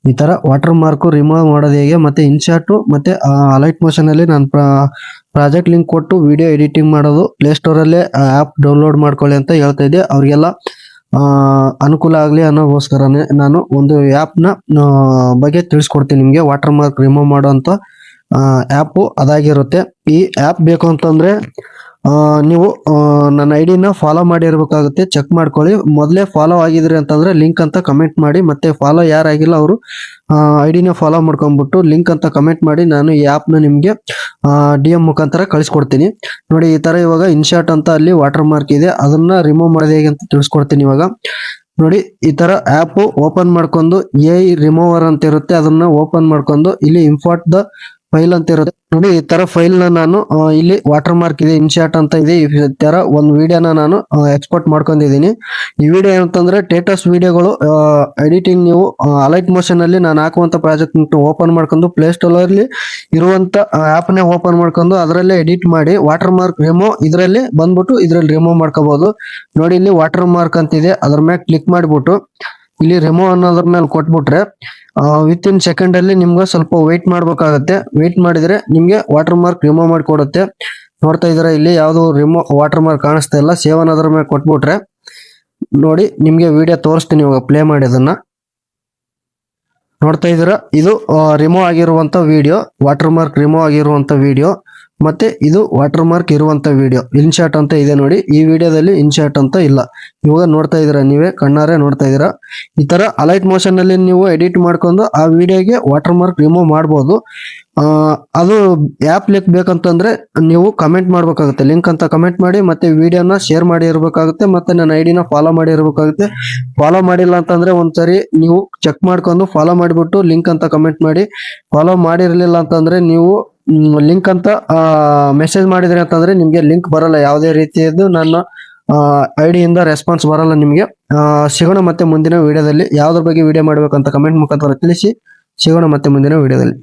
ಈ ತರ water mark remove ಮಾಡೋದು ಹೇಗೆ, ಮತ್ತೆ ಇನ್ಶಾಟ್ ಮತ್ತೆ ಅಲೈಟ್ ಮೋಷನ್ ಅಲ್ಲಿ ನಾನು ಪ್ರಾಜೆಕ್ಟ್ ಲಿಂಕ್ ಕೊಟ್ಟು ವಿಡಿಯೋ ಎಡಿಟಿಂಗ್ ಮಾಡೋದು ಪ್ಲೇ ಸ್ಟೋರ್ ಅಲ್ಲೇ ಆಪ್ ಡೌನ್ಲೋಡ್ ಮಾಡ್ಕೊಳ್ಳಿ ಅಂತ ಹೇಳ್ತಾ ಇದ್ದೆ. ಅವ್ರಿಗೆಲ್ಲ ಅನುಕೂಲ ಆಗಲಿ ಅನ್ನೋಗೋಸ್ಕರನೇ ನಾನು ಒಂದು ಆ್ಯಪ್ ನ ಬಗ್ಗೆ ತಿಳಿಸ್ಕೊಡ್ತೀನಿ ನಿಮಗೆ. ವಾಟರ್ ಮಾರ್ಕ್ ರಿಮೂವ್ ಮಾಡುವಂತ ಆ್ಯಪ್ ಅದಾಗಿರುತ್ತೆ. ಈ ಆ್ಯಪ್ ಬೇಕು ಅಂತಂದ್ರೆ ನೀವು ನನ್ನ ಐಡಿನ ಫಾಲೋ ಮಾಡಿರ್ಬೇಕಾಗುತ್ತೆ. ಚೆಕ್ ಮಾಡ್ಕೊಳ್ಳಿ. ಮೊದಲೇ ಫಾಲೋ ಆಗಿದ್ರಿ ಅಂತಂದ್ರೆ ಲಿಂಕ್ ಅಂತ ಕಮೆಂಟ್ ಮಾಡಿ, ಮತ್ತೆ ಫಾಲೋ ಯಾರಾಗಿಲ್ಲ ಅವರು ಐಡಿನ ಫಾಲೋ ಮಾಡ್ಕೊಂಡ್ಬಿಟ್ಟು ಲಿಂಕ್ ಅಂತ ಕಮೆಂಟ್ ಮಾಡಿ, ನಾನು ಈ ಆ್ಯಪ್ನ ನಿಮಗೆ DM ಮುಖಾಂತರ ಕಳಿಸ್ಕೊಡ್ತೀನಿ. ನೋಡಿ ಈ ತರ ಇವಾಗ ಇನ್ಶಾಟ್ ಅಂತ ಅಲ್ಲಿ ವಾಟರ್ ಮಾರ್ಕ್ ಇದೆ, ಅದನ್ನ ರಿಮೂವ್ ಮಾಡೋದು ಹೇಗೆ ಅಂತ ತಿಳಿಸ್ಕೊಡ್ತೀನಿ ಇವಾಗ. ನೋಡಿ ಈ ತರ ಆ್ಯಪ್ ಓಪನ್ ಮಾಡ್ಕೊಂಡು AI ರಿಮೂವರ್ ಅಂತ ಇರುತ್ತೆ, ಅದನ್ನ ಓಪನ್ ಮಾಡ್ಕೊಂಡು ಇಲ್ಲಿ ಇಂಪೋರ್ಟ್ ದ ಫೈಲ್ ಅಂತ ಇರುತ್ತೆ. ನೋಡಿ ಈ ತರ ಫೈಲ್ ನ ನಾನು ಇಲ್ಲಿ ವಾಟರ್ ಮಾರ್ಕ್ ಇದೆ, ಇನ್ಶಾಟ್ ಅಂತ ಇದೆ, ಈ ತರ ಒಂದು ವಿಡಿಯೋನ ನಾನು ಎಕ್ಸ್ಪೋರ್ಟ್ ಮಾಡ್ಕೊಂಡಿದ್ದೀನಿ. ಈ ವಿಡಿಯೋ ಏನಂತಂದ್ರೆ ಟೇಟಸ್ ವಿಡಿಯೋಗಳು ಎಡಿಟಿಂಗ್ ನೀವು ಅಲೈಟ್ ಮೋಷನ್ ಅಲ್ಲಿ ನಾನು ಹಾಕುವಂತ ಪ್ರಾಜೆಕ್ಟ್ ಓಪನ್ ಮಾಡ್ಕೊಂಡು ಪ್ಲೇ ಸ್ಟೋರ್ ಅಲ್ಲಿ ಇರುವಂತ ಆಪ್ ನೇ ಓಪನ್ ಮಾಡ್ಕೊಂಡು ಅದರಲ್ಲೇ ಎಡಿಟ್ ಮಾಡಿ ವಾಟರ್ ಮಾರ್ಕ್ ರಿಮೂವ್ ಇದರಲ್ಲಿ ಬಂದ್ಬಿಟ್ಟು ಇದ್ರಲ್ಲಿ ರಿಮೂವ್ ಮಾಡ್ಕೋಬಹುದು. ನೋಡಿ ಇಲ್ಲಿ ವಾಟರ್ ಮಾರ್ಕ್ ಅಂತಿದೆ, ಅದ್ರ ಮೇಲೆ ಕ್ಲಿಕ್ ಮಾಡಿಬಿಟ್ಟು ಇಲ್ಲಿ ರಿಮೂವ್ ಅನ್ನೋದ್ರ ಮೇಲೆ ಕೊಟ್ಬಿಟ್ರೆ ವಿತ್ ಇನ್ ಸೆಕೆಂಡ್ ಅಲ್ಲಿ ನಿಮ್ಗೆ ಸ್ವಲ್ಪ ವೇಟ್ ಮಾಡ್ಬೇಕಾಗತ್ತೆ. ವೇಟ್ ಮಾಡಿದ್ರೆ ನಿಮ್ಗೆ ವಾಟರ್ ಮಾರ್ಕ್ ರಿಮೂವ್ ಮಾಡಿಕೊಡುತ್ತೆ. ನೋಡ್ತಾ ಇದ್ದೀರಾ ಇಲ್ಲಿ ಯಾವ್ದು ರಿಮೂವ್ ವಾಟರ್ ಮಾರ್ಕ್ ಕಾಣಿಸ್ತಾ ಇಲ್ಲ. ಸೇವ್ ಅನ್ನೋದ್ರ ಮೇಲೆ ಕೊಟ್ಬಿಟ್ರೆ ನೋಡಿ ನಿಮ್ಗೆ ವಿಡಿಯೋ ತೋರಿಸ್ತೀನಿ ಇವಾಗ ಪ್ಲೇ ಮಾಡಿ. ಅದನ್ನ ನೋಡ್ತಾ ಇದ್ದೀರಾ, ಇದು ರಿಮೂವ್ ಆಗಿರುವಂತ ವಿಡಿಯೋ, ವಾಟರ್ ಮಾರ್ಕ್ ರಿಮೂವ್ ಆಗಿರುವಂತ ವಿಡಿಯೋ, ಮತ್ತೆ ಇದು ವಾಟರ್ ಮಾರ್ಕ್ ಇರುವಂತ ವಿಡಿಯೋ. ಇನ್ಶಾಟ್ ಅಂತ ಇದೆ ನೋಡಿ, ಈ ವಿಡಿಯೋದಲ್ಲಿ ಇನ್ಶಾಟ್ ಅಂತ ಇಲ್ಲ. ಇವಾಗ ನೋಡ್ತಾ ಇದೀರಾ, ನೀವೇ ಕಣ್ಣಾರೆ ನೋಡ್ತಾ ಇದೀರಾ. ಈ ತರ ಅಲೈಟ್ ಮೋಷನ್ ಅಲ್ಲಿ ನೀವು ಎಡಿಟ್ ಮಾಡ್ಕೊಂಡು ಆ ವಿಡಿಯೋಗೆ ವಾಟರ್ ಮಾರ್ಕ್ ರಿಮೂವ್ ಮಾಡಬಹುದು. ಅದು ಆ್ಯಪ್ ಲಿಂಕ್ ಬೇಕಂತಂದ್ರೆ ನೀವು ಕಮೆಂಟ್ ಮಾಡ್ಬೇಕಾಗುತ್ತೆ, ಲಿಂಕ್ ಅಂತ ಕಮೆಂಟ್ ಮಾಡಿ, ಮತ್ತೆ ವಿಡಿಯೋನ ಶೇರ್ ಮಾಡಿ ಇರಬೇಕಾಗುತ್ತೆ, ಮತ್ತೆ ನನ್ನ ಐಡಿನ ಫಾಲೋ ಮಾಡಿ ಇರಬೇಕಾಗುತ್ತೆ. ಫಾಲೋ ಮಾಡಿಲ್ಲ ಅಂತಂದ್ರೆ ಒಂದ್ಸರಿ ನೀವು ಚೆಕ್ ಮಾಡ್ಕೊಂಡು ಫಾಲೋ ಮಾಡಿಬಿಟ್ಟು ಲಿಂಕ್ ಅಂತ ಕಮೆಂಟ್ ಮಾಡಿ. ಫಾಲೋ ಮಾಡಿರ್ಲಿಲ್ಲ ಅಂತಂದ್ರೆ ನೀವು ಲಿಂಕ್ ಅಂತ ಮೆಸೇಜ್ ಮಾಡಿದ್ರಿ ಅಂತಂದ್ರೆ ನಿಮ್ಗೆ ಲಿಂಕ್ ಬರಲ್ಲ. ಯಾವುದೇ ರೀತಿಯದ್ದು ನನ್ನ ಐಡಿಯಿಂದ ರೆಸ್ಪಾನ್ಸ್ ಬರಲ್ಲ ನಿಮ್ಗೆ. ಸಿಗೋಣ ಮತ್ತೆ ಮುಂದಿನ ವಿಡಿಯೋದಲ್ಲಿ. ಯಾವ್ದ್ರ ಬಗ್ಗೆ ವಿಡಿಯೋ ಮಾಡ್ಬೇಕಂತ ಕಮೆಂಟ್ ಮುಖಾಂತರ ತಿಳಿಸಿ. ಸಿಗೋಣ ಮತ್ತೆ ಮುಂದಿನ ವಿಡಿಯೋದಲ್ಲಿ.